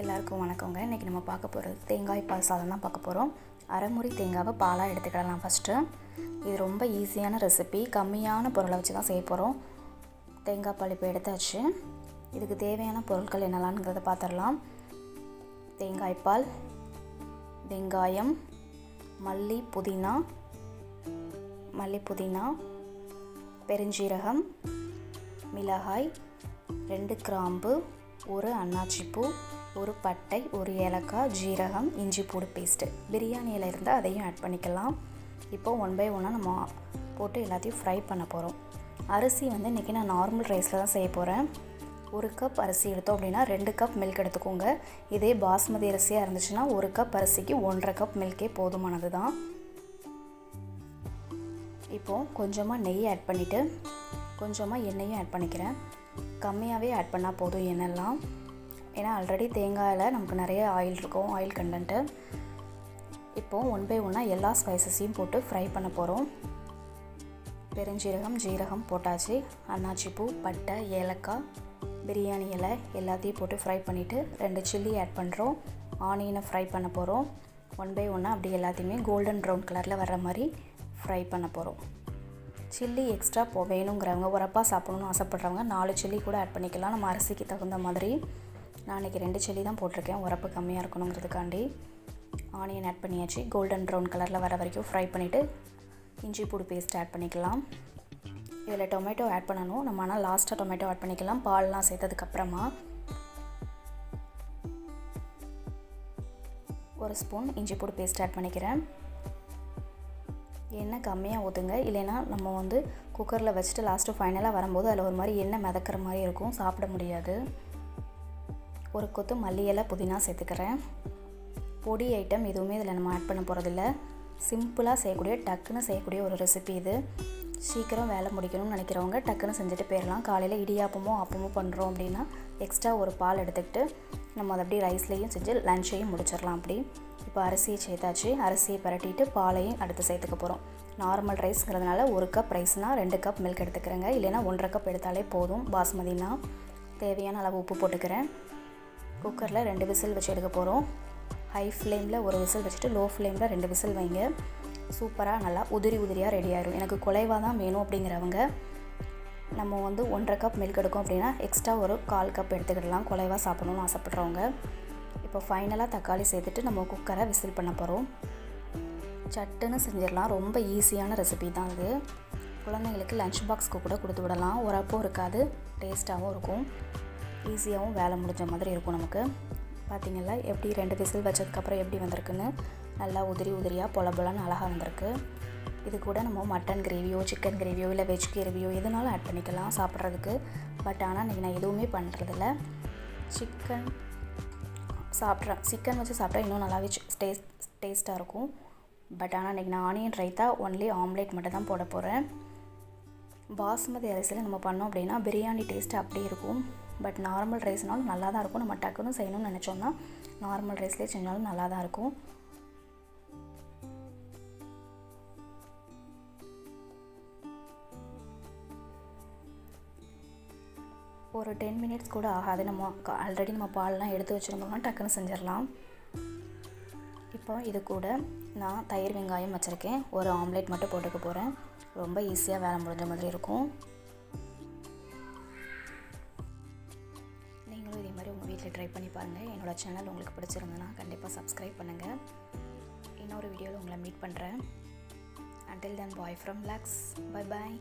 எல்லாருக்கும் வணக்கங்க. இன்றைக்கி நம்ம பார்க்க போகிறது தேங்காய் பால் சாதம் தான் பார்க்க போகிறோம். அரைமுறி தேங்காவை பாலாக எடுத்துக்கிடலாம். ஃபஸ்ட்டு இது ரொம்ப ஈஸியான ரெசிபி, கம்மியான பொருளை வச்சு தான் செய்ய போகிறோம். தேங்காய் பால் இப்போ எடுத்தாச்சு. இதுக்கு தேவையான பொருட்கள் என்னெல்லாம்ங்கிறத பார்த்துடலாம். தேங்காய் பால், வெங்காயம், மல்லி புதினா, பெருஞ்சீரகம், மிளகாய், 2 கிராம்பு, 1 அன்னாச்சிப்பூ, 1 பட்டை, 1 ஏலக்காய், ஜீரகம், இஞ்சி பூடு பேஸ்ட்டு. பிரியாணி இலை இருந்தால் அதையும் ஆட் பண்ணிக்கலாம். இப்போ 1 by 1 நம்ம போட்டு எல்லாத்தையும் ஃப்ரை பண்ண போகிறோம். அரிசி இன்றைக்கி நான் நார்மல் ரைஸில் தான் செய்ய போகிறேன். 1 கப் அரிசி எடுத்தோம் அப்படின்னா 2 கப் மில்க் எடுத்துக்கோங்க. இதே பாஸ்மதி அரிசியாக இருந்துச்சுன்னா 1 கப் அரிசிக்கு 1.5 கப் மில்கே போதுமானது தான். இப்போது கொஞ்சமாக நெய் ஆட் பண்ணிவிட்டு கொஞ்சமாக எண்ணெயும் ஆட் பண்ணிக்கிறேன். கம்மியாகவே ஆட் பண்ணால் போதும் எண்ணெய்லாம். ஏன்னா ஆல்ரெடி தேங்காயில் நமக்கு நிறைய ஆயில் இருக்கும், ஆயில் கண்டென்ட்டு. இப்போது 1 by 1 எல்லா ஸ்பைசஸையும் போட்டு ஃப்ரை பண்ண போகிறோம். பெருஞ்சீரகம், ஜீரகம் போட்டாச்சு. அன்னாச்சிப்பூ, பட்டை, ஏலக்காய், பிரியாணி இலை எல்லாத்தையும் போட்டு ஃப்ரை பண்ணிவிட்டு 2 சில்லி ஆட் பண்ணுறோம். ஆனியனை ஃப்ரை பண்ண போகிறோம். 1 by 1 அப்படி எல்லாத்தையுமே கோல்டன் ப்ரௌன் கலரில் வர்ற மாதிரி ஃப்ரை பண்ண போகிறோம். சில்லி எக்ஸ்ட்ரா வேணுங்கிறவங்க, உரப்பாக சாப்பிடணும்னு ஆசைப்பட்றவங்க 4 சில்லி கூட ஆட் பண்ணிக்கலாம். நம்ம அரிசிக்கு தகுந்த மாதிரி. நான் இன்றைக்கி 2 சில்லி தான் போட்டிருக்கேன், உரப்பு கம்மியாக இருக்கணுங்கிறதுக்காண்டி. ஆனியன் ஆட் பண்ணியாச்சு. கோல்டன் ப்ரௌன் கலரில் வர வரைக்கும் ஃப்ரை பண்ணிவிட்டு இஞ்சி பூடு பேஸ்ட் ஆட் பண்ணிக்கலாம். இதில் டொமேட்டோ ஆட் பண்ணணும் நம்ம, ஆனால் லாஸ்ட்டாக டொமேட்டோ ஆட் பண்ணிக்கலாம் பால்லாம் சேர்த்ததுக்கப்புறமா. 1 ஸ்பூன் இஞ்சி பூடு பேஸ்ட் ஆட் பண்ணிக்கிறேன். எண்ணெய் கம்மியாக ஊற்றுங்க, இல்லைன்னா நம்ம குக்கரில் வச்சுட்டு லாஸ்ட்டு ஃபைனலாக வரும்போது அதில் ஒரு மாதிரி எண்ணெய் மிதக்கிற மாதிரி இருக்கும், சாப்பிட முடியாது. 1 கொத்து மல்லி இலை, புதினா சேர்த்துக்கிறேன். பொடி ஐட்டம் எதுவுமே இதில் நம்ம ஆட் பண்ண போகிறதில்ல. சிம்பிளாக செய்யக்கூடிய, டக்குன்னு செய்யக்கூடிய ஒரு ரெசிபி இது. சீக்கிரம் வேலை முடிக்கணும்னு நினைக்கிறவங்க டக்குன்னு செஞ்சுட்டு போயிடலாம். காலையில் இடியாப்பமோ ஆப்பமோ பண்ணுறோம் அப்படின்னா எக்ஸ்ட்ரா ஒரு பால் எடுத்துக்கிட்டு நம்ம அதை அப்படியே ரைஸ்லேயும் செஞ்சு லஞ்சையும் முடிச்சிடலாம். அப்படி இப்போ அரிசியை சேர்த்தாச்சு. அரிசியை பரட்டிட்டு பாலையும் அடுத்து சேர்த்துக்க போகிறோம். நார்மல் ரைஸ்ங்கிறதுனால 1 கப் ரைஸ்னால் 2 கப் மில்க் எடுத்துக்கிறேங்க, இல்லைனா 1.5 கப் எடுத்தாலே போதும். பாஸ்மதினா தேவையான அளவு உப்பு போட்டுக்கிறேன். குக்கரில் 2 விசில் வச்சு எடுக்க போகிறோம். ஹை ஃப்ளேமில் 1 விசில் வச்சுட்டு லோ ஃப்ளேமில் 2 விசில் வைங்க. சூப்பராக நல்லா உதிரியாக ரெடி ஆகிடும். எனக்கு குலைவாக தான் வேணும் அப்படிங்கிறவங்க நம்ம 1.5 கப் மில்க் எடுக்கும் அப்படின்னா எக்ஸ்ட்ரா ஒரு 1/4 கப் எடுத்துக்கிடலாம், குலைவாக சாப்பிடணும்னு ஆசைப்படுறவங்க. இப்போ ஃபைனலாக தக்காளி சேர்த்துட்டு நம்ம குக்கரை விசில் பண்ண போகிறோம். சட்டுன்னு செஞ்சிடலாம். ரொம்ப ஈஸியான ரெசிபி தான் இது. குழந்தைங்களுக்கு லஞ்ச் பாக்ஸ்க்கு கூட கொடுத்து விடலாம். உரப்பும் இருக்காது, டேஸ்ட்டாகவும் இருக்கும், ஈஸியாகவும் வேலை முடிஞ்ச மாதிரி இருக்கும் நமக்கு. பார்த்திங்களா எப்படி 2 விசில் வச்சதுக்கப்புறம் எப்படி வந்திருக்குன்னு. நல்லா உதிரியாக பொலன்னு அழகாக வந்திருக்கு. இது கூட நம்ம மட்டன் கிரேவியோ, சிக்கன் கிரேவியோ, இல்லை வெஜ் கிரேவியோ எதுனாலும் ஆட் பண்ணிக்கலாம் சாப்பிட்றதுக்கு. பட் ஆனால் இன்றைக்கி நான் எதுவுமே பண்ணுறதில்ல. சிக்கன் வச்சு சாப்பிட்டா இன்னும் நல்லாவே டேஸ்ட்டாக இருக்கும். பட் ஆனால் இன்றைக்கி நான் ஆனியன் ரைத்தா ஒன்லி ஆம்லேட் மட்டும் தான் போட போகிறேன். பாஸ்மதி அரிசியில் நம்ம பண்ணோம் அப்படின்னா பிரியாணி டேஸ்ட்டு அப்படியே இருக்கும். பட் நார்மல் ரைஸ்னாலும் நல்லா தான் இருக்கும். நம்ம டக்குன்னு செய்யணும்னு நினச்சோம்னா நார்மல் ரைஸ்லேயே செஞ்சாலும் நல்லா தான் இருக்கும். ஒரு 10 மினிட்ஸ் கூட ஆகாது. ஆல்ரெடி நம்ம பால்லாம் எடுத்து வச்சுருந்தோம்னா டக்குன்னு செஞ்சிடலாம். இப்போ இது கூட நான் தயிர் வெங்காயம் வச்சுருக்கேன். ஒரு ஆம்லேட் மட்டும் போட்டுக்க போகிறேன். ரொம்ப ஈஸியாக வேலை முடிஞ்ச மாதிரி இருக்கும். நீங்களும் இதே மாதிரி உங்கள் வீட்டில் ட்ரை பண்ணி பாருங்கள். என்னோடய சேனல் உங்களுக்கு பிடிச்சிருந்ததுன்னா கண்டிப்பாக சப்ஸ்கிரைப் பண்ணுங்கள். இன்னொரு வீடியோவில் உங்களை மீட் பண்ணுறேன். Until then, bye from Lux. Bye bye.